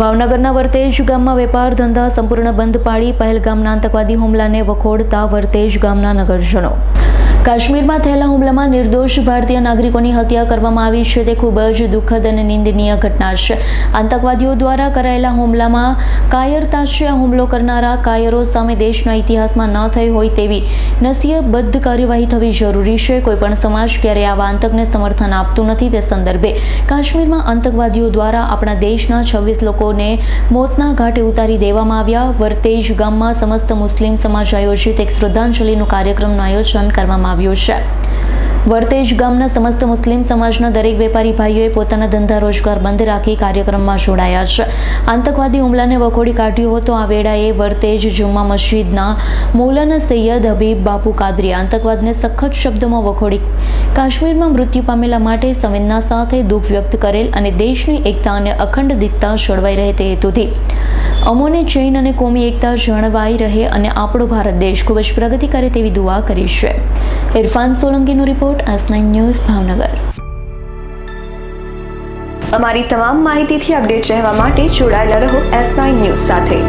ભાવનગરના વર્તેજ ગામમાં વેપાર ધંધા સંપૂર્ણ બંધ પાડી પહેલગામના આતંકવાદી હુમલાને વખોડતા વર્તેજ ગામના નગરજનો। કાશ્મીરમાં થયેલા હુમલામાં નિર્દોષ ભારતીય નાગરિકોની હત્યા કરવામાં આવી છે તે ખૂબ જ દુઃખદ અને નિંદનીય ઘટના છે। આતંકવાદીઓ દ્વારા કરાયેલા હુમલામાં કાયરતા છે। આ હુમલો કરનારા કાયરો સામે દેશના ઇતિહાસમાં ન થઈ હોય તેવી નસીહતબદ્ધ કાર્યવાહી થવી જરૂરી છે। કોઈપણ સમાજ ક્યારેય આવા આતંકને સમર્થન આપતું નથી। તે સંદર્ભે કાશ્મીરમાં આતંકવાદીઓ દ્વારા આપણા દેશના 26 લોકોને મોતના ઘાટે ઉતારી દેવામાં આવ્યા। વર્તેજ ગામમાં સમસ્ત મુસ્લિમ સમાજ આયોજિત એક શ્રદ્ધાંજલિનું કાર્યક્રમનું આયોજન કરવામાં આવ્યું છે। વર્તેજ ગામના સમસ્ત મુસ્લિમ સમાજના દરેક વેપારી ભાઈઓએ પોતાના ધંધા રોજગાર બંધ રાખી કાર્યક્રમમાં જોડાયા છે। આતંકવાદી હુમલાને વખોડી કાઢ્યો હતો। આ વેળાએ વર્તેજ જુમ્મા મસ્જિદના મૌલાના સૈયદ હબીબ બાપુ કાદરીએ આતંકવાદને સખત શબ્દોમાં વખોડી કાશ્મીરમાં મૃત્યુ પામેલા માટે સંવેદના સાથે દુઃખ વ્યક્ત કરેલ અને દેશની એકતા અને અખંડિતતા જળવાઈ રહે તે હેતુથી અમોને જૈન અને કોમી એકતા જળવાઈ રહે અને આપણો ભારત દેશ ખૂબ જ પ્રગતિ કરે તેવી દુઆ કરી છે। ઇરફાન સોલંકીનો રિપોર્ટ, S9 ન્યૂઝ, ભાવનગર। અમારી તમામ માહિતીથી અપડેટ રહેવા માટે જોડાયેલા રહો S9 ન્યૂઝ સાથે।